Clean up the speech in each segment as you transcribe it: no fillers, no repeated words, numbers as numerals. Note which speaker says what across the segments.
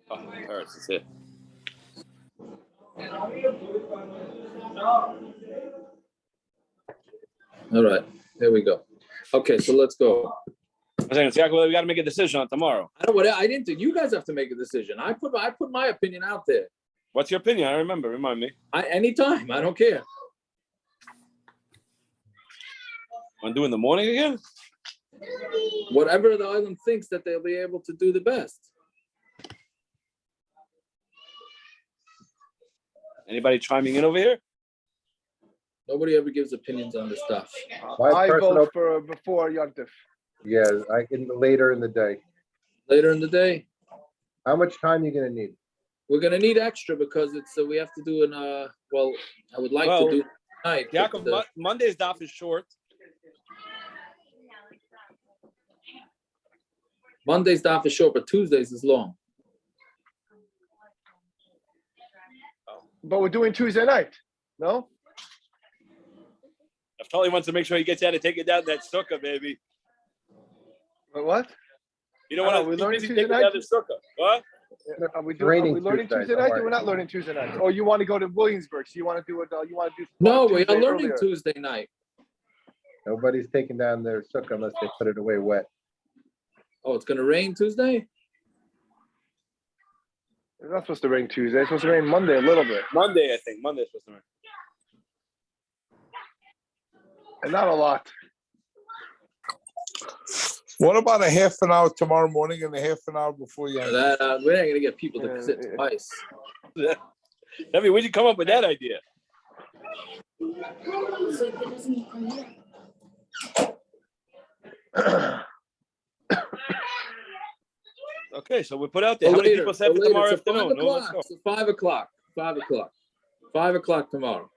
Speaker 1: Oh, hurts. That's it.
Speaker 2: All right, there we go. Okay, so let's go.
Speaker 1: We got to make a decision on tomorrow.
Speaker 2: I didn't do. You guys have to make a decision. I put my opinion out there.
Speaker 1: What's your opinion? I remember. Remind me.
Speaker 2: Anytime. I don't care.
Speaker 1: Want to do in the morning again?
Speaker 2: Whatever the island thinks that they'll be able to do the best.
Speaker 1: Anybody chiming in over here?
Speaker 2: Nobody ever gives opinions on this stuff.
Speaker 3: I vote for before Yontif.
Speaker 4: Yeah, later in the day.
Speaker 2: Later in the day.
Speaker 4: How much time are you gonna need?
Speaker 2: We're gonna need extra because we have to do I would like to do tonight.
Speaker 1: Yaakov, Monday's daf is short.
Speaker 2: Monday's daf is short, but Tuesdays is long.
Speaker 3: But we're doing Tuesday night, no?
Speaker 1: Naftali wants to make sure he gets out and take it down that sukkah, baby.
Speaker 3: What?
Speaker 1: You don't want to.
Speaker 3: We're learning
Speaker 1: Tuesday
Speaker 3: Tuesday
Speaker 1: night.
Speaker 3: night.
Speaker 1: The sukkah. What?
Speaker 3: Are we learning Tuesday night? Or we're not learning Tuesday night. Or you want to go to Williamsburg? So you want to do it? You want to do?
Speaker 2: No, we are learning Tuesday night.
Speaker 4: Nobody's taking down their sukkah unless they put it away wet.
Speaker 2: Oh, it's gonna rain Tuesday?
Speaker 3: It's not supposed to rain Tuesday. It's supposed to rain Monday a little bit.
Speaker 1: Monday, I think. Monday's supposed to rain.
Speaker 3: And not a lot.
Speaker 5: What about a half an hour tomorrow morning and a half an hour before you?
Speaker 2: We're not gonna get people to sit twice.
Speaker 1: I mean, where'd you come up with that idea? Okay, so we put out there. How many people said for tomorrow afternoon? No, let's go.
Speaker 2: 5 o'clock. 5 o'clock. 5 o'clock tomorrow.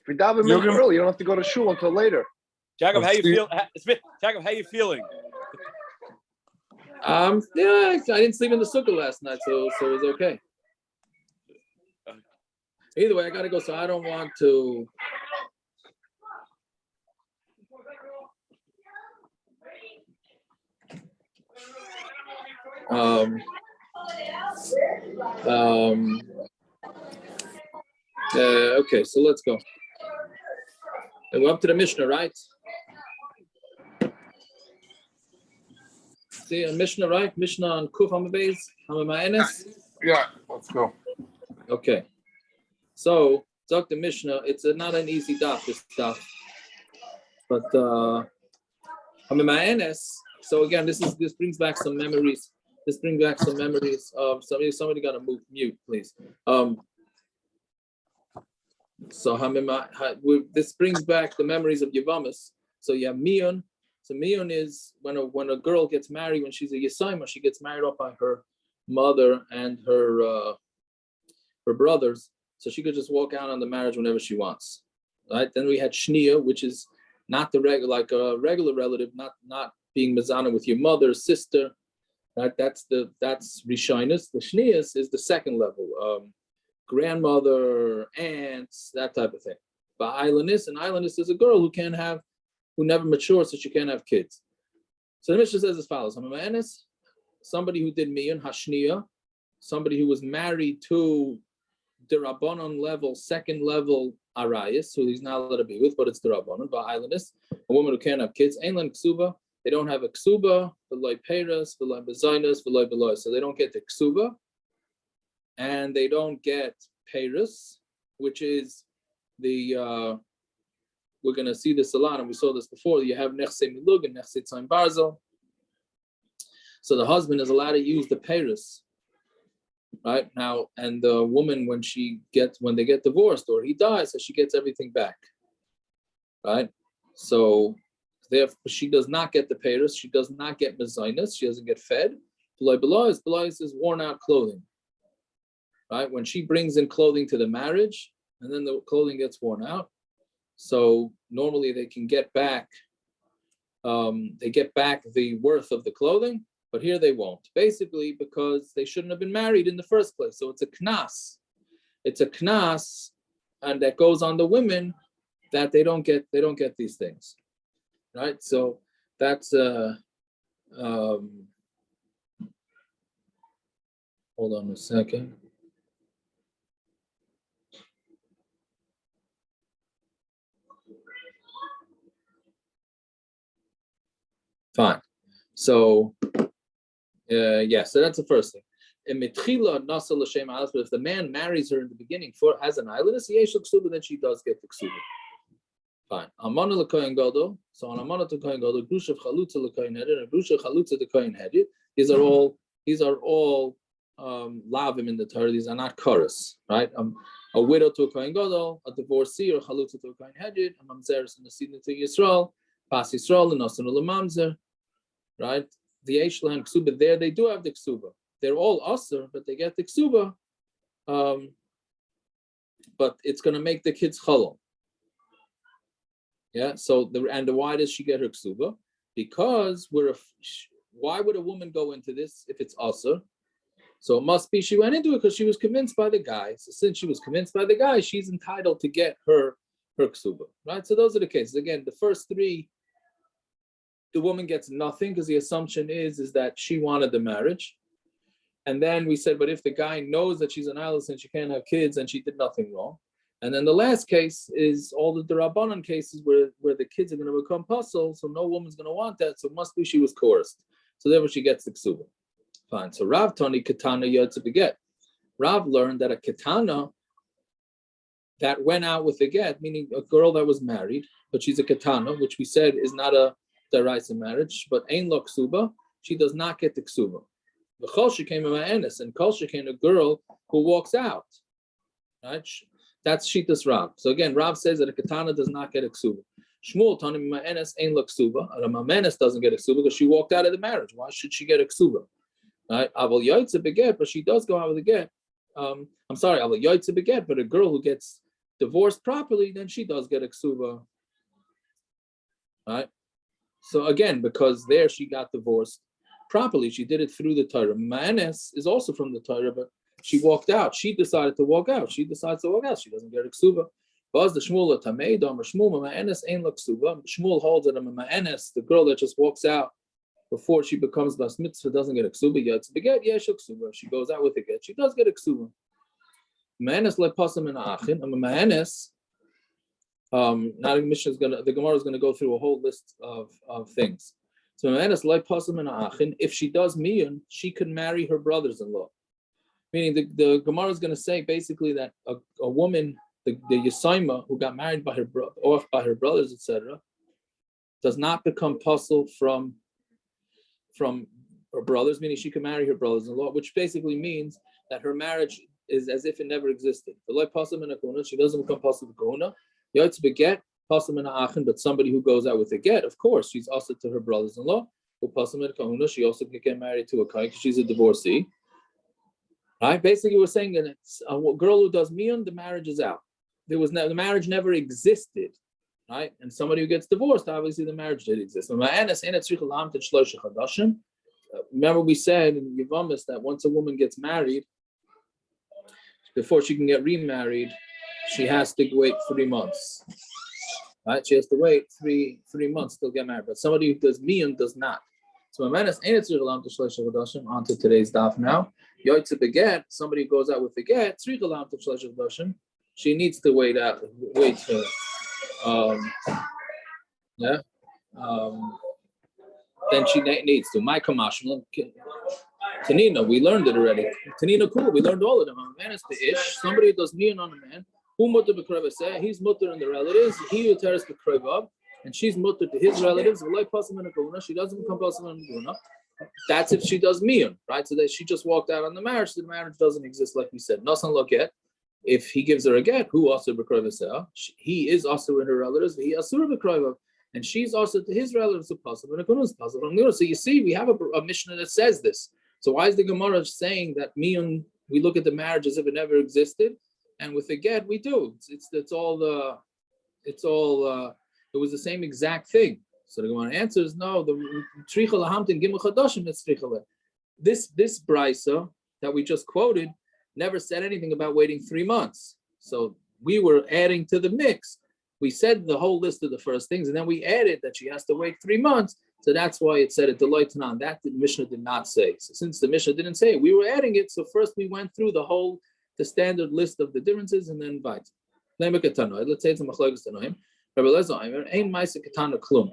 Speaker 3: If you daven mincha early, you don't have to go to shul until later.
Speaker 1: Jacob, how you feel? Jacob, how you feeling?
Speaker 2: I didn't sleep in the sukkah last night, so it was okay. Either way, I gotta go, so I don't want to. Okay, so let's go. And we're up to the Mishna, right? See a Mishna, right? Mishna on Kuf Hamabez, Hamamaenes.
Speaker 5: Yeah, let's go.
Speaker 2: Okay. So, Dr. Mishna, it's not an easy daf, this stuff. But Hamamaenes, so again, this brings back some memories. This brings back some memories of somebody got to mute, please. So this brings back the memories of Yevamis. So you have Miyun. So Miyun is when a girl gets married, when she's a Yesaima, she gets married off by her mother and her brothers. So she could just walk out on the marriage whenever she wants. Right? Then we had Shnia, which is not the regular relative, not being Mizana with your mother, sister. Right? That's Rishinus. The Shnias is the second level. Grandmother, aunts, that type of thing. But Islandess is a girl who never matures, so she can't have kids. So the Mishnah says as follows: Hamamanis, somebody who did Miyun, Hashniya, somebody who was married to the Rabbanon level, second level Arayis, who he's not allowed to be with, but it's the Rabbanon, but Islandess, a woman who can't have kids, Ainlan Kesuba, they don't have a Kesuba, V'loi Peras, V'loi Bezainas, V'loi Beloy, so they don't get the Kesuba. And they don't get Paris, which is we're going to see this a lot, and we saw this before. You have Nechse Milug and Nechse tzon barzel. So the husband is allowed to use the Paris, right? Now, and the woman, when they get divorced or he dies, so she gets everything back, right? So therefore, she does not get the Paris. She does not get Mezainas. She doesn't get fed. Belois is worn out clothing. Right? When she brings in clothing to the marriage, and then the clothing gets worn out, so normally they can get back. They get back the worth of the clothing, but here they won't. Basically, because they shouldn't have been married in the first place. So it's a knas. It's a knas, and that goes on the women that they don't get these things, right? So that's Hold on a second. Fine. So, so that's the first thing. But if the man marries her in the beginning as an eyeless, then she does get the kesuba. Fine. Amana l'kohen gadol. So on amana to kohen gadol, grusha chalutza l'kohen headed, and grusha chalutza the kohen headed. These are all lavim in the Torah. These are not chorus, right? A widow to a kohen gadol, a divorcee or chalutza to a kohen headed, a mamzeres and a tzon to Yisrael, pas Yisrael and nasan u'lamamzer, right? The Eishlan kesuba there, they do have the kesuba. They're all usher, but they get the kesuba. But it's going to make the kids chalom. Yeah. So why does she get her kesuba? Because why would a woman go into this if it's usher? So it must be she went into it because she was convinced by the guy. So since she was convinced by the guy, she's entitled to get her kesuba, right? So those are the cases. Again, the first three, the woman gets nothing because the assumption is that she wanted the marriage. And then we said, but if the guy knows that she's an eyeless and she can't have kids and she did nothing wrong. And then the last case is all the Rabbanan cases where the kids are going to become puzzle, so no woman's going to want that. So it must be she was coerced. So therefore she gets the kesuba. Fine. So Rav Tani Katana Yotze Beget. Rav learned that a katana that went out with a get, meaning a girl that was married, but she's a katana, which we said is not a deraisa marriage, but ein lo kesuba, she does not get the kesuba. The kol shekain ma'anis, and kol shekain a girl who walks out, right? That's Shitas Rav. So again, Rav says that a katana does not get a kesuba. Shmuel Tani ma'anis ein lo kesuba, and a ma'anis doesn't get a kesuba because she walked out of the marriage. Why should she get a kesuba? Right? Aval yotze beget, but she does go out with a get. Aval yotze beget, but a girl who gets divorced properly, then she does get a kesuba. Right? So again, because there she got divorced properly, she did it through the Torah. Ma'anes is also from the Torah, but she walked out. She decided to walk out. She decides to walk out. She doesn't get a kesuba. Baz the Shmuel Tameidom or Shmuel Ma'anes ain't la kesuba. Shmuel holds that a Ma'anes, the girl that just walks out before she becomes bas mitzvah, doesn't get a kesuba. Yotze beget yesh kesuba. She goes out with a get. She does get a kesuba. Ma'anes le'pasam in ha'achin. A Ma'anes. Now the Gemara is going to go through a whole list of things. So if she does miyun, she could marry her brothers-in-law. Meaning the Gemara is going to say basically that a woman, the Yisaima, who got married by her brothers, etc., does not become puzzle from her brothers, meaning she can marry her brothers-in-law, which basically means that her marriage is as if it never existed. She doesn't become puzzle with kahuna. Yotze beget, pasam in ha'achin, but somebody who goes out with a get, of course, she's also to her brothers-in-law. Who pasam in kahuna, she also can get married to a kohen because she's a divorcee. Right? Basically, we're saying that it's a girl who does miyun, the marriage is out. The marriage never existed, right? And somebody who gets divorced, obviously, the marriage did exist. Remember, we said in Yevamis that once a woman gets married, before she can get remarried, she has to wait 3 months. Right? She has to wait three months to get married. But somebody who does miyun does not. So on to today's daf now. Yotze beget, somebody who goes out with the get, she needs to wait for then she needs to. My kamashmal, Tanina, we learned it already. Tanina, cool, we learned all of them. Man is the ish, somebody who does miyun on a man. Who mutter b'kreva, he's mutter in the relatives. He who tears b'kreva, and she's mutter to his relatives. She doesn't become possible in a guna. That's if she does miyun, right? So that she just walked out on the marriage. The marriage doesn't exist, like we said. Nasan lo get. If he gives her a get, who also b'kreva, he is also in her relatives. He asur b'kreva, and she's also to his relatives. So possible in a guna is possible in a guna. So you see, we have a Mishna that says this. So why is the Gemara saying that miyun? We look at the marriage as if it never existed. And with the get, we do. It was the same exact thing. So the Gemara answers, no, the tricha lahamtin gimel chadashim, it's tricha. This brisa that we just quoted never said anything about waiting 3 months. So we were adding to the mix. We said the whole list of the first things, and then we added that she has to wait 3 months So that's why it said it Deloitte Tanan. That the Mishnah did not say. So since the Mishnah didn't say it, we were adding it. So first we went through the standard list of the differences and then invite. Let's say it's a Machlokes Tanaim. Rabbi Lezer, ain't Maisa Katana Klum.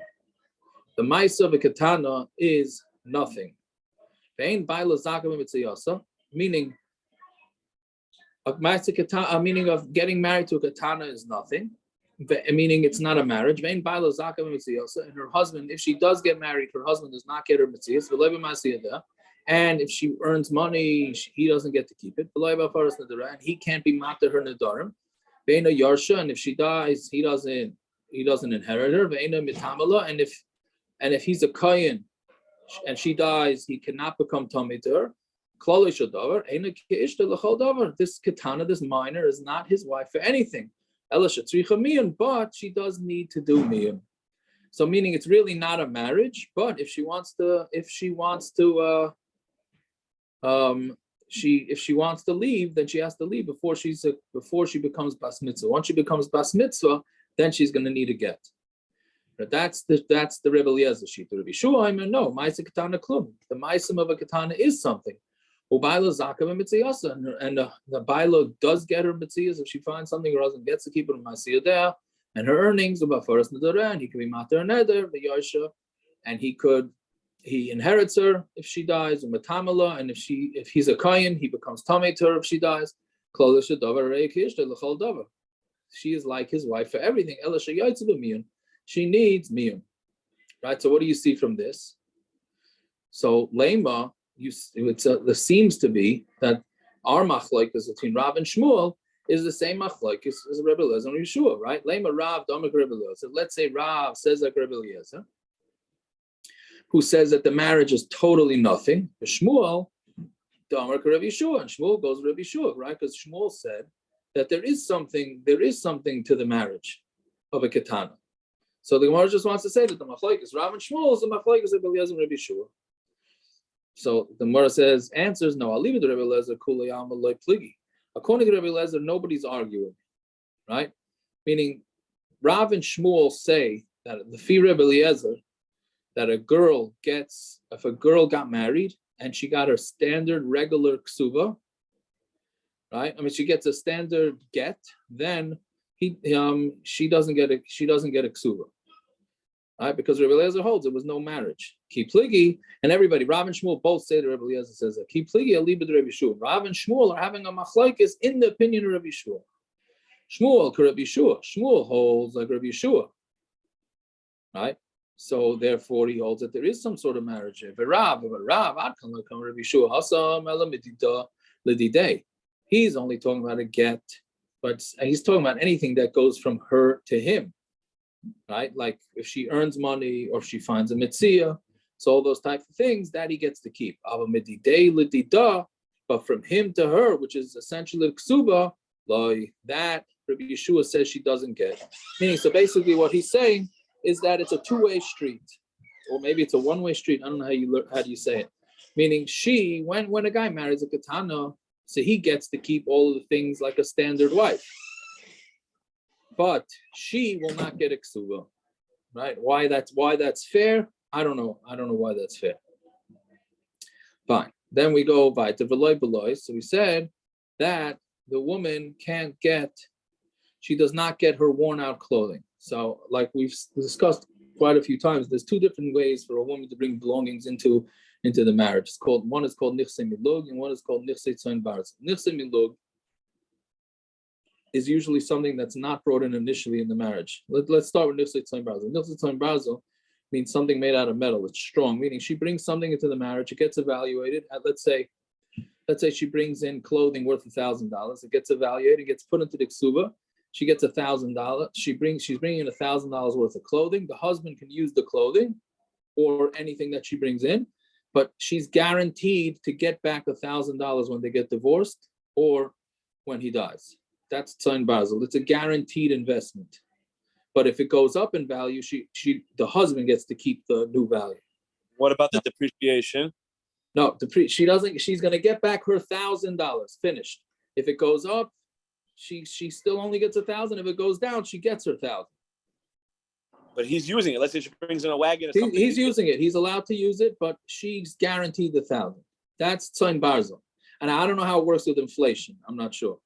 Speaker 2: The Maisa of a Katana is nothing. Meaning meaning of getting married to a katana is nothing, meaning it's not a marriage. And her husband, if she does get married, her husband does not get her mitzias. And if she earns money, he doesn't get to keep it. And he can't be matter her nedarim. And if she dies, he doesn't inherit her. And if he's a kohen and she dies, he cannot become tamei to her. This katana, this minor, is not his wife for anything. But she does need to do miyun. So meaning it's really not a marriage. But if she wants to leave, then she has to leave before she becomes bas mitzvah. Once she becomes bas mitzvah, then she's going to need a get. But that's the Rebbe Eliezer sheet. Rabbi Yehoshua, no, ma'isa katana klum. The ma'isum of a katana is something. And the baila does get her mitzias if she finds something. Her husband gets to keep it in ma'asiyah there, and her earnings about first neder, and he can be mater neder the Yehoshua, and he inherits her if she dies, and if he's a kohen, he becomes tamei to her if she dies. She is like his wife for everything. She needs miyun, right? So what do you see from this? So lema, there seems to be that our machlokes between Rav and Shmuel is the same machlokes as Rebbe Eliezer and Yehoshua, right? Lema Rav Damak Rebbe Eliezer. Let's say Rav says like Rebbe Eliezer, who says that the marriage is totally nothing. Shmuel Damak Rebbe Yehoshua, and Shmuel goes Rebbe Yehoshua, right? Because Shmuel said that there is something to the marriage of a katana. So the Gemara just wants to say that the machlokes Rav and Shmuel is the machlokes of Rebbe Eliezer and Rebbe Yehoshua. So the Gemara answers no. I'll leave it to Rebbe Eliezer. According to Rebbe Eliezer, nobody's arguing, right? Meaning, Rav and Shmuel say that the Fi Rebbe Eliezer, that if a girl got married and she got her standard regular kesuba, right? I mean, she gets a standard get, then she doesn't get a kesuba. Right, because Rebbe Eliezer holds it was no marriage. Ki pligi, and everybody, Rav and Shmuel both say that Rebbe Eliezer says that. Ki pligi alibid Rebbe Yehoshua. Rav and Shmuel are having a machlokes in the opinion of Rebbe Yehoshua. Shmuel holds like Rebbe Yehoshua. Right? So therefore he holds that there is some sort of marriage. Rav, I'd come like Rebbe Yehoshua. Hasam elamidida lididei. He's only talking about a get, but he's talking about anything that goes from her to him. Right, like if she earns money or if she finds a mitzvah, so all those types of things that he gets to keep. But from him to her, which is essentially kesuba, that Rabbi Yehoshua says she doesn't get. Meaning, so basically, what he's saying is that it's a two-way street, or maybe it's a one-way street. I don't know how do you say it. Meaning, when a guy marries a katana, so he gets to keep all of the things like a standard wife. But she will not get a kesuba, right? Why that's fair? I don't know. I don't know why that's fair. Fine. Then we go by to veloy beloy. So we said that the woman she does not get her worn out clothing. So like we've discussed quite a few times, there's two different ways for a woman to bring belongings into the marriage. One is called nichse milug, and one is called nichse tzon barzel. Nichse milug is usually something that's not brought in initially in the marriage. Let's start with nichse tzon barzel. Nichse tzon barzel means something made out of metal. It's strong, meaning she brings something into the marriage. It gets evaluated at, let's say she brings in clothing worth $1,000. It gets evaluated, gets put into the kesuba. She gets $1,000. She's bringing in $1,000 worth of clothing. The husband can use the clothing or anything that she brings in, but she's guaranteed to get back $1,000 when they get divorced or when he dies. That's tzon barzel. It's a guaranteed investment. But if it goes up in value, the husband gets to keep the new value.
Speaker 1: What about the depreciation?
Speaker 2: No, she doesn't. She's going to get back her $1,000 finished. If it goes up, she still only gets $1,000. If it goes down, she gets her $1,000.
Speaker 1: but he's using it. Let's say she brings in a wagon or something.
Speaker 2: He's using it. He's allowed to use it, but she's guaranteed the 1,000. That's tzon barzel. And I don't know how it works with inflation. I'm not sure,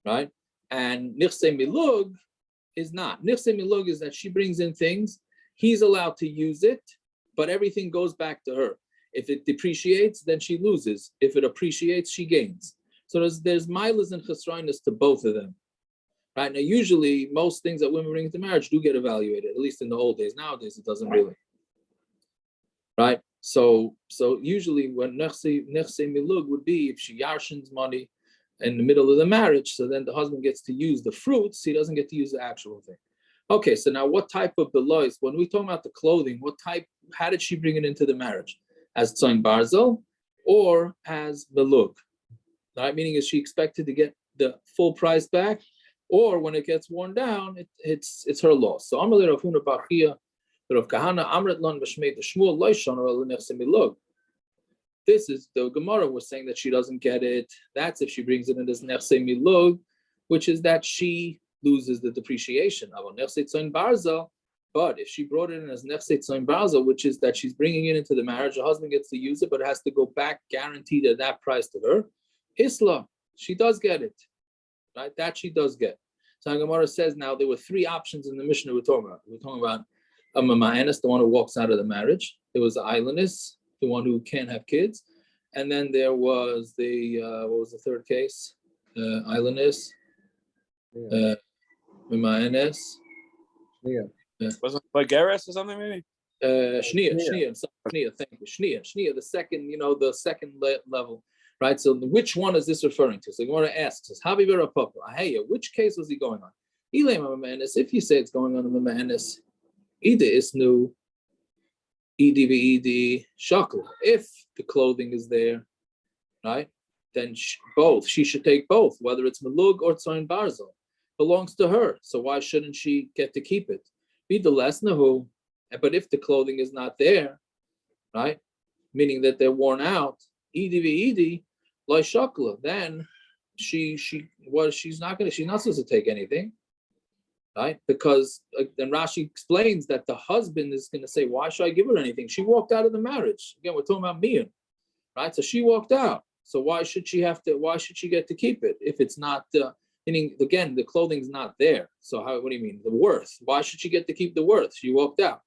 Speaker 2: right? And nichse milug is not. Nichse milug is that she brings in things. He's allowed to use it, but everything goes back to her. If it depreciates, then she loses. If it appreciates, she gains. So there's milas and chesroinus to both of them. Right now, usually most things that women bring into marriage do get evaluated, at least in the old days. Nowadays, it doesn't really. Right? So usually when nechse milug would be if she yarshins money in the middle of the marriage, so then the husband gets to use the fruits, he doesn't get to use the actual thing. Okay, so now what type of belois, when we talk about the clothing, how did she bring it into the marriage? As tzon barzel or as milug? Right? Meaning, is she expected to get the full price back? Or when it gets worn down, it's her loss. So Amr Rav Huna bar Chia, Rav Kahana Amrit Lon B'Shmei Shmuel Loishon or Nechse Milug. This is the Gemara was saying that she doesn't get it. That's if she brings it in as Nechse Milug, which is that she loses the depreciation. Nechse tzon barzel. But if she brought it in as Nechse tzon barzel, which is that she's bringing it into the marriage, the husband gets to use it, but it has to go back guaranteed at that price to her. Isla, she does get it. Right, that she does get. So Gemara says now there were 3 options in the Mishna we're talking about. We're talking about a ma'anis, the one who walks out of the marriage. There was the islandess, the one who can't have kids, and then there was the what was the third case? Islandess, ma'anis.
Speaker 1: Was it Bulgaris or something maybe?
Speaker 2: Shnia. Thank you. Shnia. The second, the second level. Right, so which one is this referring to? So Gemara asks us, Habibera Papa, hey, which case was he going on? If you say it's going on in the Ma'anis, Ida is new, Ed shakla. If the clothing is there, right, then she should take both, whether it's milug or tzon barzel, belongs to her. So why shouldn't she get to keep it? Be the less nahu, but if the clothing is not there, right, meaning that they're worn out, Ed then she's not supposed to take anything, right? Because then Rashi explains that the husband is going to say, why should I give her anything? She walked out of the marriage. Again, we're talking about Miyun, right? So she walked out. So why should she get to keep it if it's not? Meaning again, the clothing's not there. So what do you mean the worth? Why should she get to keep the worth? She walked out.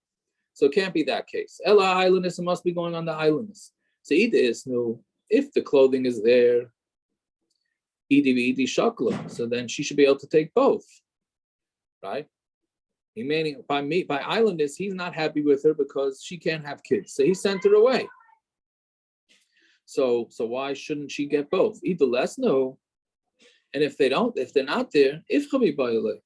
Speaker 2: So it can't be that case. Ella islandess, it must be going on the islandess. So either is no. If the clothing is there, shakla, so then she should be able to take both, right? Meaning by islandess, he's not happy with her because she can't have kids, so he sent her away. So why shouldn't she get both? Either less no, and if they're not there,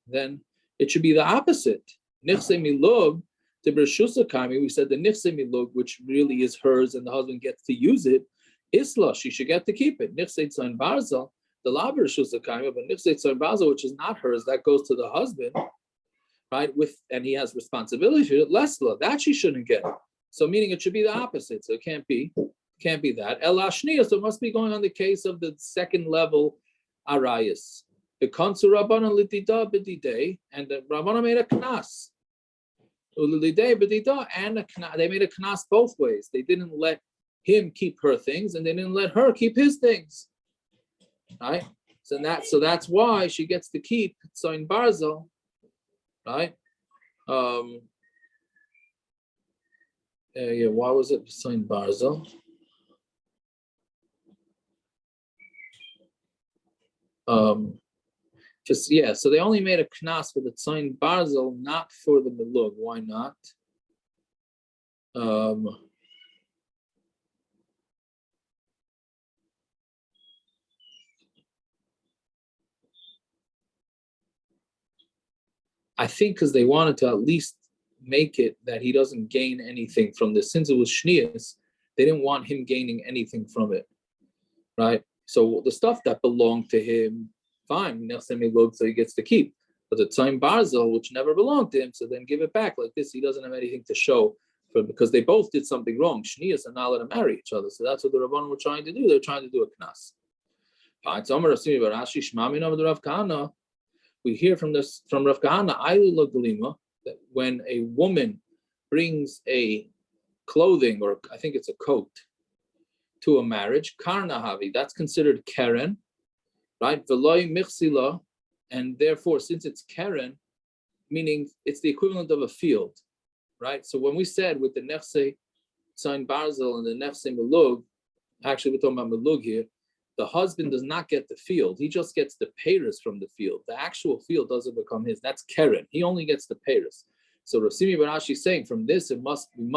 Speaker 2: then it should be the opposite. Nichse milug to b'reshus hakami. We said the nichse milug, which really is hers, and the husband gets to use it. Isla, she should get to keep it. Nichse tzon barzel, the laber shusakayim, but nichse tzon barzel, which is not hers, that goes to the husband, right? And he has responsibility for it. Lesla, that she shouldn't get. So meaning it should be the opposite. So it can't be that. Ela shnia, so it must be going on the case of the second level arayas. The konsu rabbanon litida b'didei, and the rabbanon made a knas. Ulidei b'dida, and they made a knas both ways. They didn't let him keep her things, and they didn't let her keep his things. Right? So that's why she gets to keep tzon barzel. Right? Why was it tzon barzel? So they only made a knas for the tzon barzel, not for the milug. Why not? I think because they wanted to at least make it that he doesn't gain anything from this. Since it was shnias, they didn't want him gaining anything from it, right? So the stuff that belonged to him, fine, so he gets to keep. But the tzon barzel, which never belonged to him, so then give it back like this. He doesn't have anything to show for, because they both did something wrong. Shnias are not allowed to marry each other. So that's what the Rabbanon were trying to do. They're trying to do a knas. We hear from Rav Kahana, that when a woman brings a clothing, or I think it's a coat, to a marriage, karnahavi, that's considered keren, right? Veloy michsila, and therefore, since it's keren, meaning it's the equivalent of a field, right? So when we said with the nechse tzon barzel and the nechse milug, actually we're talking about milug here, the husband does not get the field. He just gets the payros from the field. The actual field doesn't become his. That's keren. He only gets the payros. So Rav Simi ben Ashi is saying from this, we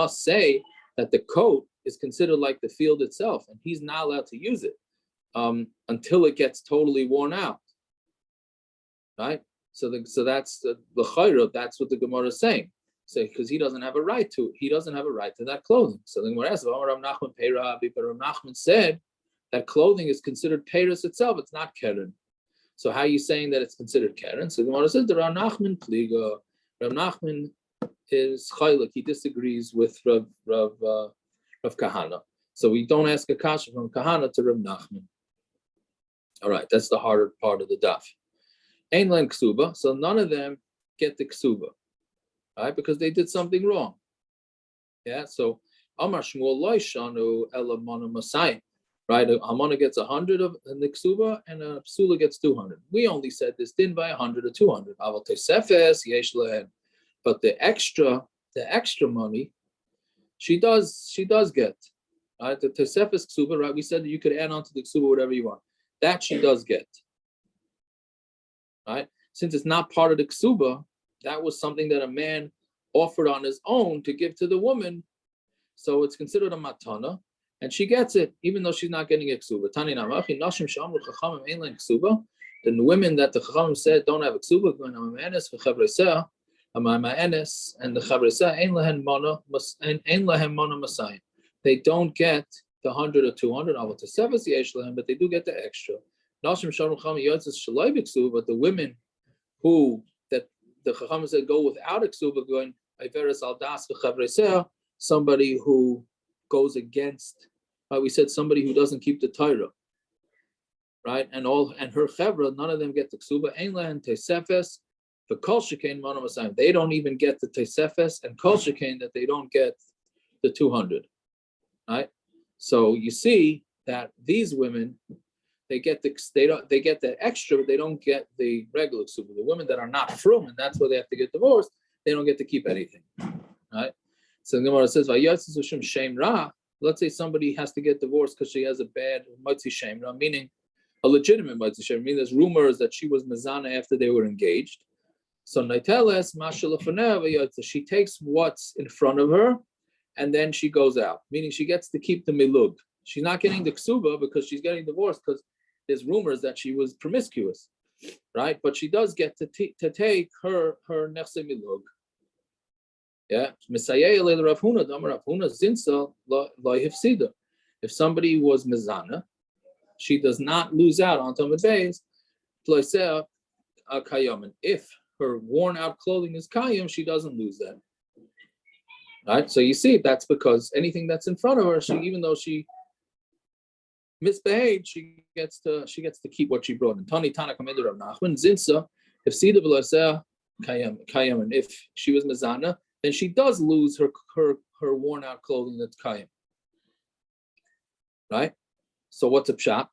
Speaker 2: must say that the coat is considered like the field itself, and he's not allowed to use it until it gets totally worn out, right? So that's the chayra. That's what the Gemara is saying. So because he doesn't have a right to that clothing. So the Gemara asks, Rav Nachman said that clothing is considered peiros itself. It's not keren. So how are you saying that it's considered keren? So the Gemara says the Rav Nachman pliga. Rav Nachman is chaylik. He disagrees with Rav Kahana. So we don't ask a kasha from Kahana to Rav Nachman. All right, that's the harder part of the daf. Ein len kesuba, so none of them get the kesuba, right? Because they did something wrong. Yeah, so Amar Shmuel lo yishanu elmana masayim, right? Almana gets 100 of the kesuba, and a psula gets 200. We only said this din by 100 or 200. Aval tesefes yesh lehen, but the extra money, she does get. Right? The tesefes kesuba, right? We said that you could add on to the kesuba whatever you want. That she does get. Right? Since it's not part of the kesuba, that was something that a man offered on his own to give to the woman. So it's considered a matana, and she gets it, even though she's not getting a kesuba. Tani namachi nashim shamru chachamim ein lein kesuba. The women that the chachamim said don't have a kesuba, going amamenes v'chavreseh, amamenes, and the chavreseh ein lehen mana masayim. They don't get the 100 or 200, but they do get the extra. But the women who that the Chacham said go without a kesuba, going somebody who goes against, we said somebody who doesn't keep the Torah, right? And her chevra, none of them get the kesuba. They don't even get the tesefes, and kol shekain that they don't get the 200, right? So you see that these women, they get the extra, but they don't get the regular kesuba. The women that are not frum, and that's why they have to get divorced, they don't get to keep anything, right? So the Gemara says, let's say somebody has to get divorced because she has a bad matzi shem ra, meaning a legitimate matzi shem ra, meaning there's rumors that she was mezana after they were engaged. So she takes what's in front of her, and then she goes out, meaning she gets to keep the milug. She's not getting the kesuba because she's getting divorced because there's rumors that she was promiscuous, right? But she does get to take her nechse milug. Yeah. If somebody was mezana, she does not lose out on Talmud Beis. If her worn out clothing is kayim, she doesn't lose that. Right, so you see that's because anything that's in front of her, even though she misbehaved, she gets to keep what she brought. And Tani Tana Kameder of Nachman Zinsa, if Sida B'Laseh Kayam, and if she was Mezana, then she does lose her worn out clothing that's Kayam. Right? So what's a pshat?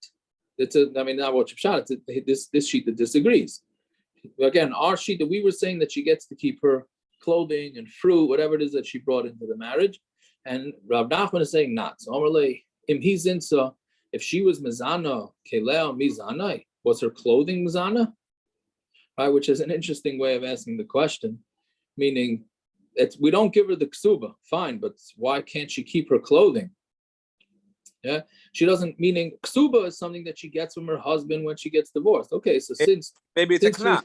Speaker 2: Not what's a pshat. This sheet that disagrees. Again, our sheet that we were saying that she gets to keep her clothing and fruit, whatever it is that she brought into the marriage, and Rav Nachman is saying not. So Amarle im hizinsa, if she was mezana kelea mizana, was her clothing mezana? Right, which is an interesting way of asking the question. Meaning, we don't give her the kesuba, fine, but why can't she keep her clothing? Yeah, she doesn't. Meaning, kesuba is something that she gets from her husband when she gets divorced. Okay, so
Speaker 1: maybe it's a knas.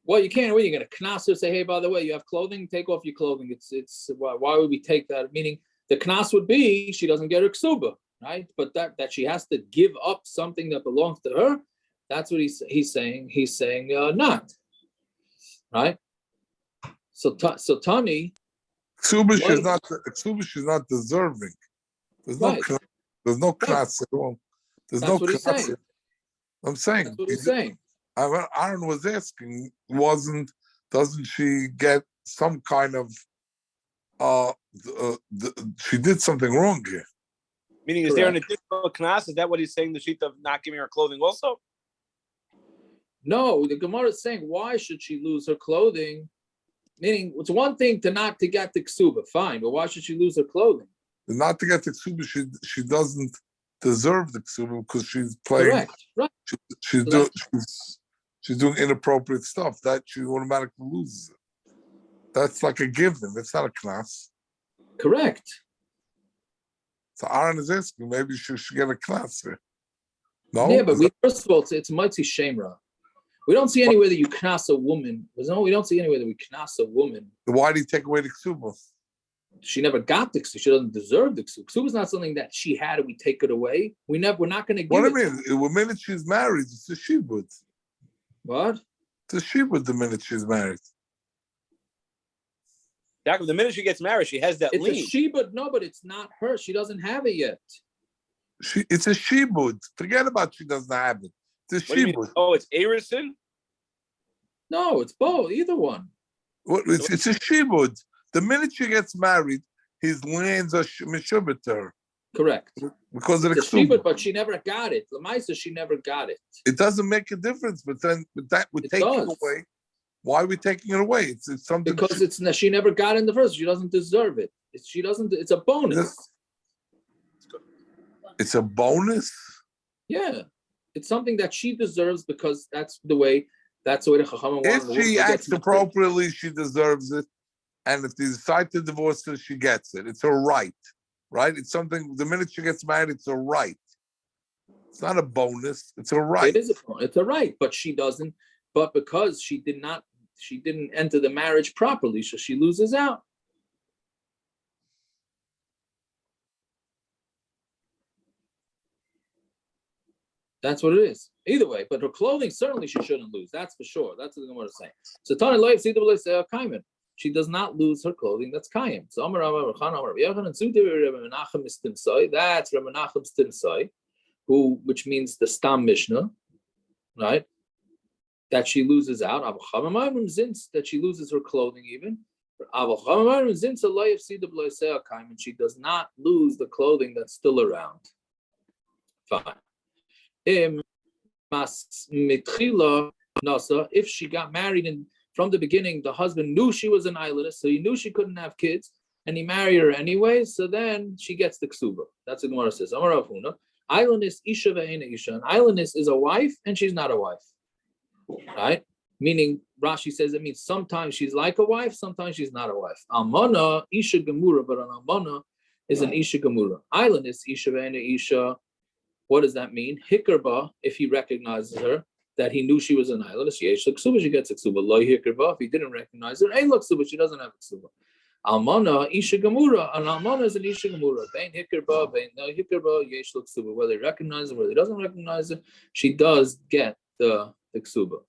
Speaker 2: Well, you can't. You're going to knas her, say, hey, by the way, you have clothing, take off your clothing. It's why would we take that? Meaning the knas would be she doesn't get her kesuba, right? But that she has to give up something that belongs to her. That's what he's saying. He's saying not, right? So Tani,
Speaker 5: kesuba is not deserving. There's no
Speaker 2: right.
Speaker 5: There's no knas at all. There's
Speaker 2: That's
Speaker 5: no
Speaker 2: what he's
Speaker 5: knas.
Speaker 2: saying.
Speaker 5: I'm saying.
Speaker 2: That's what he's saying.
Speaker 5: Aaron was asking, wasn't doesn't she get some kind of she did something wrong here?
Speaker 1: Meaning, is there an additional knas? Is that what he's saying? The sheet of not giving her clothing also?
Speaker 2: No, the Gemara is saying, why should she lose her clothing? Meaning, it's one thing to not to get the kesuba, fine, but why should she lose her clothing?
Speaker 5: Not to get the kesuba, she doesn't deserve the kesuba because she's playing.
Speaker 2: Correct, right.
Speaker 5: She's doing inappropriate stuff. That she automatically loses it. That's like a given. That's not a knas.
Speaker 2: Correct.
Speaker 5: So Aaron is asking, maybe she should get a knas here. No?
Speaker 2: Yeah, but first of all, it's mighty shemra. We don't see anywhere that you knas a woman. We don't see anywhere that we knas a woman.
Speaker 5: Why do you take away the kesuba?
Speaker 2: She never got the kesuba. She doesn't deserve the kesuba. Kesuba is not something that she had and we take it away. We're not going to give it.
Speaker 5: What do you mean? The minute she's married, it's a shibud.
Speaker 2: What?
Speaker 5: It's a shibud the minute she's married.
Speaker 1: The minute she gets married, she has that lien.
Speaker 2: It's a shibud, no, but it's not her. She doesn't have it yet.
Speaker 5: It's a shibud. Forget about she doesn't have it. It's a shibud.
Speaker 1: Oh, it's Arison?
Speaker 2: No, it's both. Either one.
Speaker 5: It's a shibud. The minute she gets married, his lands are mishubet to her.
Speaker 2: Correct.
Speaker 5: Because of the
Speaker 2: shibud, but she never got it. Lamaisa, she never got it.
Speaker 5: It doesn't make a difference, but then we're taking it away. Why are we taking it away? It's something
Speaker 2: because she never got it in the first. She doesn't deserve it. It's a bonus.
Speaker 5: It's a bonus.
Speaker 2: Yeah, it's something that she deserves because that's the way the Chacham wants.
Speaker 5: If she acts appropriately, she deserves it. And if they decide to divorce her, she gets it. It's her right, right? It's something. The minute she gets married, it's a right. It's not a bonus. It's a right.
Speaker 2: It is it's a right, but she doesn't. But because she didn't enter the marriage properly, so she loses out. That's what it is. Either way, but her clothing, certainly she shouldn't lose. That's for sure. That's what the Gemara is saying. So Tani Loif Sidabla Kaiman. She does not lose her clothing. That's Kayim. So Amar Amar Khan Amar Yachan and Suti Rabbi Menachem Stimsai. That's Rabbi Menachem Stimsai, which means the Stam Mishnah, right? That she loses out. That she loses her clothing even. And she does not lose the clothing that's still around. Fine. If she got married and from the beginning the husband knew she was an islandess, so he knew she couldn't have kids, and he married her anyway, so then she gets the kesuba. That's what the Gemara says. Islandess isha ve'ena isha. An islandess is a wife and she's not a wife. Right? Meaning, Rashi says it means sometimes she's like a wife, sometimes she's not a wife. Almana, isha gemura, but an almana is an isha gemura. Islandess, isha ve'ena isha. What does that mean? Hikerba, if he recognizes her, that he knew she was an islandess, yesh l'ksuba, she gets a ksuba. Lo hikerba, if he didn't recognize her, ein l'ksuba, she doesn't have a ksuba. Almana, isha gemura, an almana is an isha gemura. Bein hikerba, bein no hikerba, yesh l'ksuba. Whether he recognizes her, whether he doesn't recognize her, she does get the ksuba.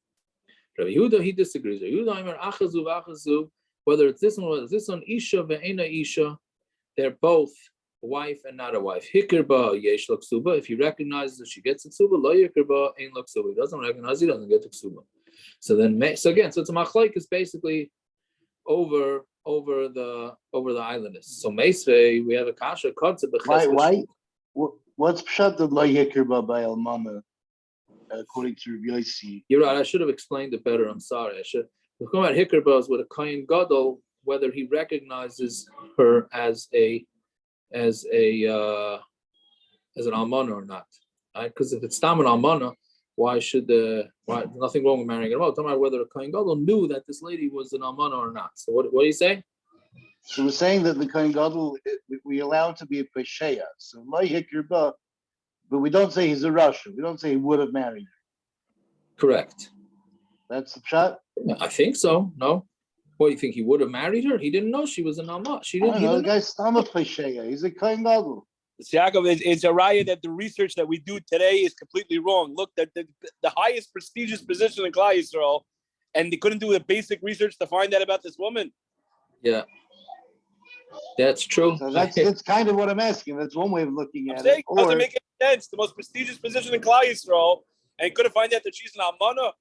Speaker 2: Rabbi Yehuda, he disagrees. Rabbi Yehuda, Aimer, achazu v'achazu, whether it's this one, whether it's this one, isha ve'ena isha, they're both a wife and not a wife. Hikerba, yesh l'ksuba. If he recognizes her, she gets the ksuba. Lo hikerba, ein l'ksuba. He doesn't recognize, he doesn't get the ksuba. So then, so it's a machlokes is basically over the islandess. So Meisvei, we have a kasha concept.
Speaker 6: Why? What's pshat of lo hikerba by almana? According to Rabbi Yossi.
Speaker 2: You're right. I should have explained it better. I'm sorry. I should. We're talking about hikerba with a kohen gadol, whether he recognizes her as an almana or not. Right? Because if it's tam an almana, why nothing wrong with marrying her? Well, talking about whether a kohen gadol knew that this lady was an almana or not. So what do you say?
Speaker 6: So we're saying that the kohen gadol we allow him to be a pesheya. So lo hikerba. But we don't say he's a Russian. We don't say he would have married her.
Speaker 2: Correct.
Speaker 6: That's the shot?
Speaker 2: I think so. No. What, you think he would have married her? He didn't know she was an alma. She didn't know.
Speaker 6: The guy's stomach pesheya. He's a kohen gadol.
Speaker 1: Yaakov, it's a raya that the research that we do today is completely wrong. Look, the highest prestigious position in Klal Yisrael, and they couldn't do the basic research to find out about this woman.
Speaker 2: Yeah. That's true.
Speaker 6: So that's kind of what I'm asking. That's one way of looking at it.
Speaker 1: It doesn't make any sense. The most prestigious position in Klal Yisrael, and he couldn't find out that she's an almana.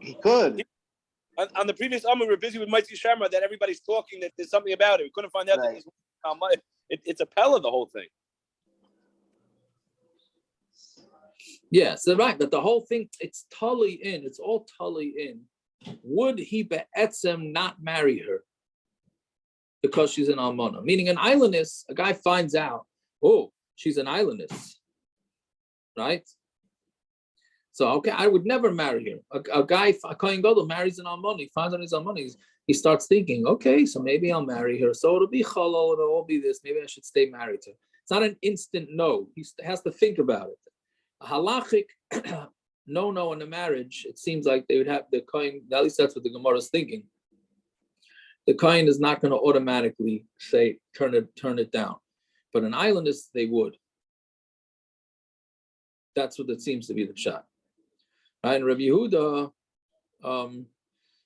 Speaker 6: He could.
Speaker 1: On the previous Amud, we were busy with Mighty Shamra that everybody's talking that there's something about it. We couldn't find out that there's how much. It's a pella, the whole thing.
Speaker 2: Yeah, so right, but the whole thing, it's totally in. It's all totally in. Would he be'etzem not marry her because she's an almana? Meaning an islandess, a guy finds out, oh, she's an islandess, right? So, okay, I would never marry her. A guy, a kohen gadol marries an almana, he finds out he's almana, he starts thinking, okay, so maybe I'll marry her. So it'll be chalal, it'll all be this. Maybe I should stay married to her. It's not an instant no. He has to think about it. A halachic no in the marriage, it seems like they would have the kohen, at least that's what the Gemara is thinking. The kohen is not going to automatically say, turn it down. But an islandess, they would. That's what it seems to be the pshat. Right? And Rabbi Yehuda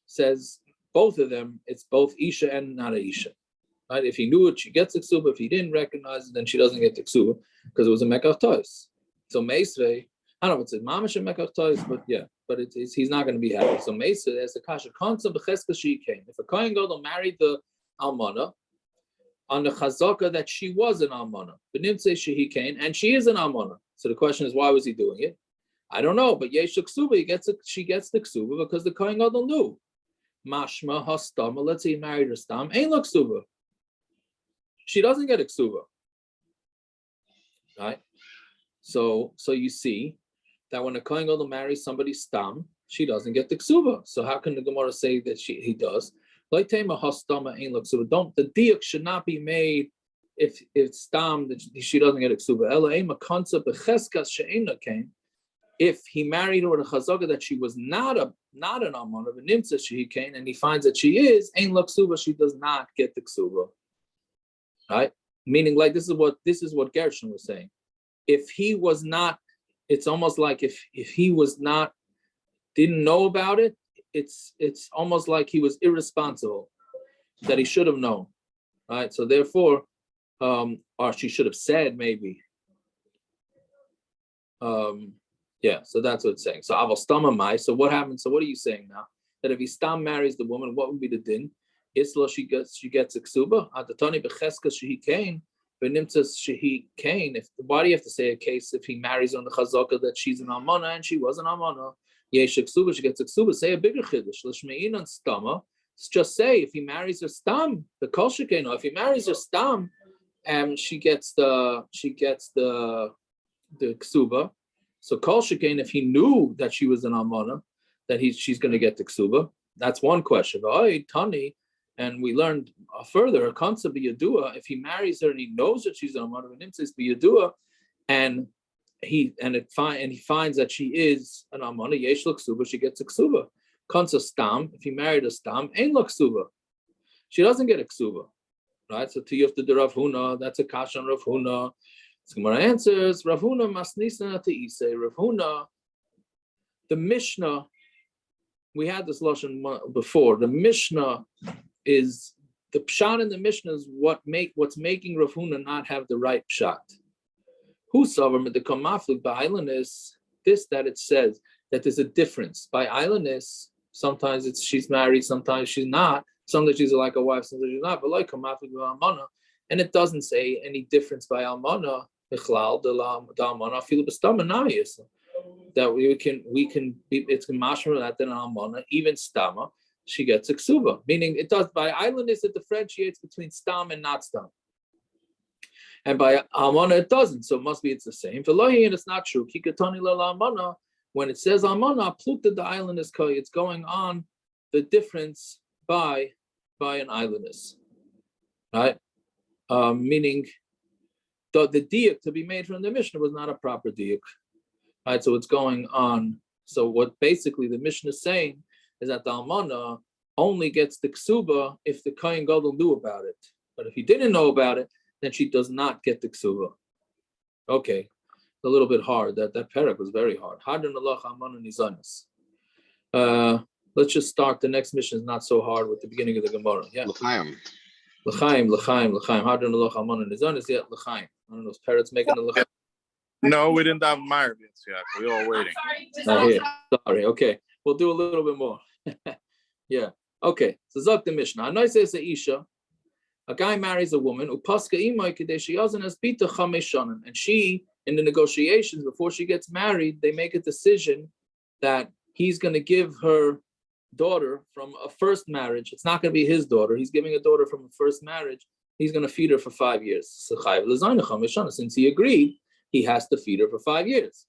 Speaker 2: says both of them, it's both Isha and not a Isha. Right? If he knew it, she gets the kesuba. If he didn't recognize it, then she doesn't get the kesuba because it was a mekach tois. So Meisvei, I don't know if it's a mamash and mekach tois, but yeah, but he's not going to be happy. So Meisvei, there's a kasha concept b'cheska she came. If a kohen gadol married the almana on the chazaka that she was an almana, but nimtzei shehi came, and she is an almana. So the question is, why was he doing it? I don't know, but yesh kesuba, she gets the kesuba because the kohen gadol knew. Mashma hastama, let's say he married her stam, ain't lo kesuba. She doesn't get a kesuba, right? So you see that when a kohen gadol marries somebody stam, she doesn't get the kesuba. So how can the Gemara say that he does? Like tema hastama ain't lo kesuba. The diuk should not be made if stam that she doesn't get a kesuba. Ela ema concept becheskas she'ena came. If he married her with a chazaka that she was not an almana, but nimtza she came, and he finds that she is ain't lo kesuba, she does not get the kesuba. Right? Meaning, like this is what Gershon was saying. If he was not, it's almost like if he was not, didn't know about it, it's almost like he was irresponsible, that he should have known. Right? So therefore, or she should have said maybe. Yeah, so that's what it's saying. So aval stama mai. So what happens? So what are you saying now? That if he stam marries the woman, what would be the din? Isla she gets a kesuba. Adatani becheska shehi kain, benimtzas shehi kain. Why do you have to say a case if he marries on the chazaka that she's an almana and she was an almana? Yesh kesuba, she gets a kesuba. Say a bigger chiddush. L'shmein on stama. Just say if he marries her stam, the kol shekeno. If he marries her stam, she gets the kesuba. So kol shekain, if he knew that she was an almana, that she's going to get the kesuba. That's one question. Tani, and we learned further a concept of yadua. If he marries her and he knows that she's an almana, and he finds that she is an almana, yesh lo kesuba, she gets a kesuba. Concept stam. If he married a stam, ain't lo kesuba, she doesn't get a kesuba. Right. So to you have to do Rav Huna. That's a kasha on Rav Huna. Gemara answers, Rav Huna mas ניזונת isay. Rav Huna, the Mishnah, we had this lashon before. The Mishnah is, the pshat in the Mishnah is what's making Rav Huna not have the right pshat. Who saw him at the kamaflik by islandess, that it says that there's a difference. By islandess, sometimes she's married, sometimes she's not. Sometimes she's like a wife, sometimes she's not. But like kamaflik by almana, and it doesn't say any difference by almana. That we can be, it's mashma that an almana, even stama, she gets a kesuba. Meaning it does, by islandess it differentiates between stam and not stam. And by almana it doesn't, so it must be it's the same. For lohin, it's not true. Kikatani la almana, when it says almana, plukta the islandess koy, it's going on the difference by an islandess. Right? Meaning the diuk to be made from the Mishnah was not a proper diuk. Right, so it's going on. So what basically the Mishnah is saying is that the almana only gets the kesuba if the kohen gadol knew about it. But if he didn't know about it, then she does not get the kesuba. Okay, it's a little bit hard. That Perek was very hard. Hadran Allah almana ניזונת. Let's just start. The next mission is not so hard with the beginning of the Gemara. Yeah. L'chaim. Hadran Allah almana ניזונת. Yeah, l'chaim. I don't know. Is Peret's making a l'chaim?
Speaker 7: No, we didn't have Myers yet. We're all waiting.
Speaker 2: Not here. Sorry. Okay, we'll do a little bit more. Yeah. Okay. So Zok the Mishnah. Hanose is a isha. A guy marries a woman. Upaska imay kadesh yazan as bita chameshanan. And she, in the negotiations before she gets married, they make a decision that he's going to give her daughter from a first marriage. It's not going to be his daughter. He's giving a daughter from a first marriage. He's going to feed her for 5 years. Since he agreed, he has to feed her for 5 years.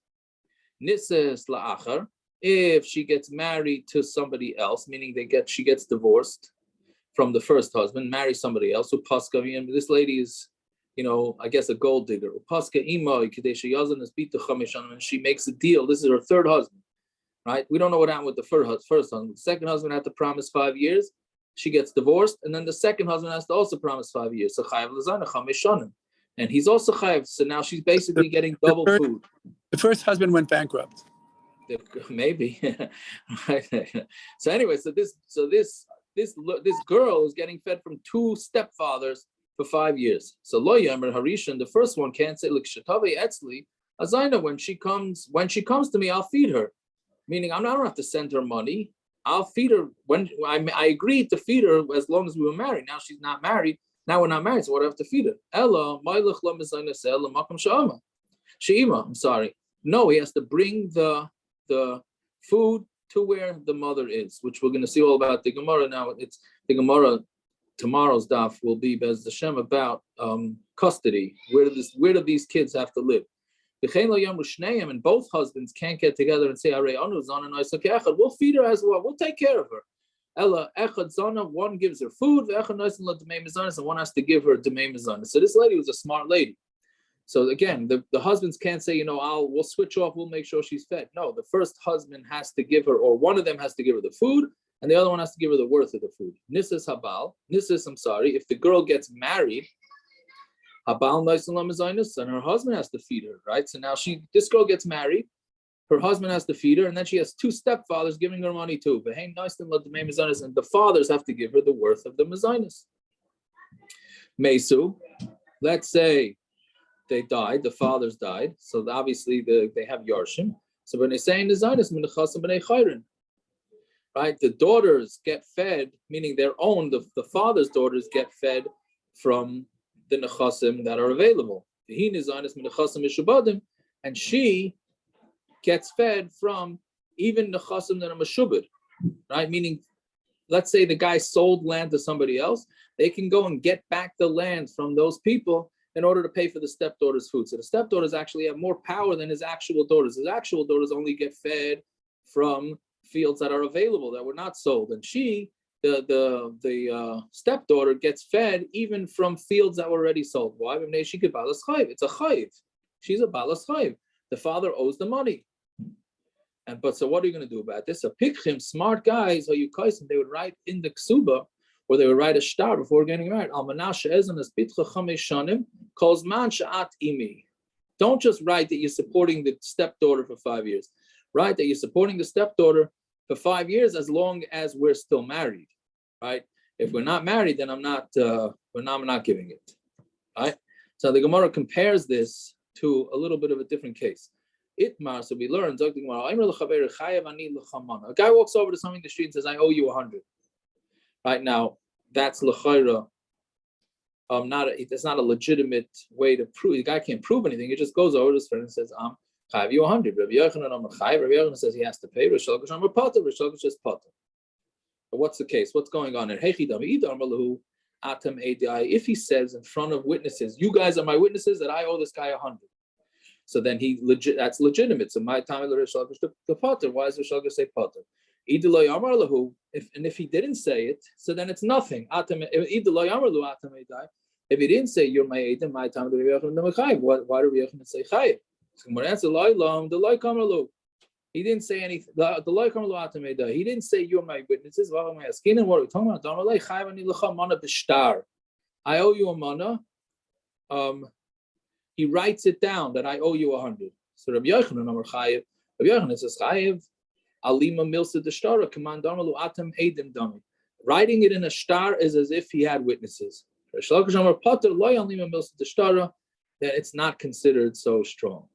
Speaker 2: Nises la'achar. If she gets married to somebody else, meaning she gets divorced from the first husband, marry somebody else. This lady is, I guess a gold digger. And she makes a deal. This is her third husband, right? We don't know what happened with the first husband. The second husband had to promise 5 years. She gets divorced, and then the second husband has to also promise 5 years. So and he's also chayav. So now she's basically getting double food.
Speaker 8: The first husband went bankrupt.
Speaker 2: Maybe. So anyway, this girl is getting fed from 2 stepfathers for 5 years. So lo yamer harishan, the first one can't say l'kshatave etzli azayna, when she comes to me, I'll feed her. Meaning I don't have to send her money. I'll feed her when I agreed to feed her as long as we were married. Now she's not married. Now we're not married, so what do I have to feed her? Ella mailach la mizayna sel makam shama. Sheima, I'm sorry. No, he has to bring the food to where the mother is, which we're going to see all about the Gemara now. It's the Gemara. Tomorrow's daf will be Bez Hashem about custody. Where do these kids have to live? And both husbands can't get together and say, we'll feed her as well. We'll take care of her. One gives her food, and one has to give her demei mizana. So this lady was a smart lady. So again, the husbands can't say, we'll switch off, we'll make sure she's fed. No, the first husband has to give her, or one of them has to give her the food, and the other one has to give her the worth of the food. Nisis habal, if the girl gets married, habal and her husband has to feed her, right? So now this girl gets married, her husband has to feed her, and then she has 2 stepfathers giving her money too. And the fathers have to give her the worth of the mezainis. Mesu, let's say they died, the fathers died, so obviously they have yarshim. So when they say in the zainis, right, the daughters get fed, meaning their own, the father's daughters get fed from the nechasim that are available. And she gets fed from even nechasim that are meshubed, right? Meaning, let's say the guy sold land to somebody else, they can go and get back the land from those people in order to pay for the stepdaughter's food. So the stepdaughters actually have more power than his actual daughters. His actual daughters only get fed from fields that are available, that were not sold. And she, the stepdaughter, gets fed even from fields that were already sold. Why? It's a chayiv. She's a balas chayiv. The father owes the money. But so what are you going to do about this? A pikchim, smart guys, they would write in the kesuba, or they would write a shtar before getting married. Almana she'ezon es bitcha chamesh shanim kol zman she'at imi. Don't just write that you're supporting the stepdaughter for 5 years. Write that you're supporting the stepdaughter for 5 years as long as we're still married. Right? If we're not married, then I'm not giving it. Right? So the Gemara compares this to a little bit of a different case. Itmar, so we learn. A guy walks over to somebody in the street and says, "I owe you 100." Right now, that's l'chayra. It's not a legitimate way to prove. The guy can't prove anything. He just goes over to his friend and says, "Chayav you 100." Rabbi Yochanan says he has to pay. Rish Lakish Amar Pater. Rish Lakish is Pater. But what's the case? What's going on here? If he says in front of witnesses, "You guys are my witnesses that I owe this guy 100." So then that's legitimate. So my time Rish Lakish to Pater. Why does Rish Lakish say Pater? If he didn't say it, so then it's nothing. If he didn't say you're my Eidim, my time, why do we say Chayiv? He didn't say anything. He didn't say you're my witnesses. What are we talking about? I owe you a mana. He writes it down that I owe you 100. So Rabbi Yochanan says Chayiv. Alima milsa de shtara commandamalu atam edim dami. Writing it in a star is as if he had witnesses. That it's not considered so strong.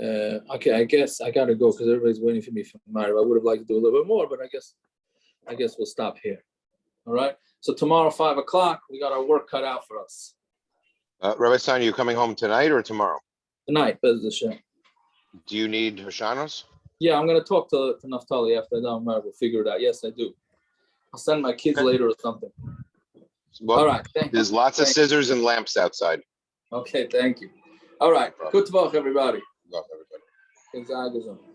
Speaker 2: Okay, I guess I gotta go because everybody's waiting for me for Mariv. I would have liked to do a little bit more, but I guess we'll stop here. All right. So tomorrow, 5 o'clock, we got our work cut out for us.
Speaker 9: Rabbi Stein, are you coming home tonight or tomorrow?
Speaker 2: Tonight, Bez Hashem.
Speaker 9: Do you need Hoshanos?
Speaker 2: Yeah, I'm gonna talk to Naftali after I'm done. We'll figure it out. Yes, I do. I'll send my kids later or something.
Speaker 9: Well,
Speaker 2: all right.
Speaker 9: There's lots of scissors and lamps outside.
Speaker 2: Okay, thank you. All right. Good talk, everybody.
Speaker 9: Good luck, everybody.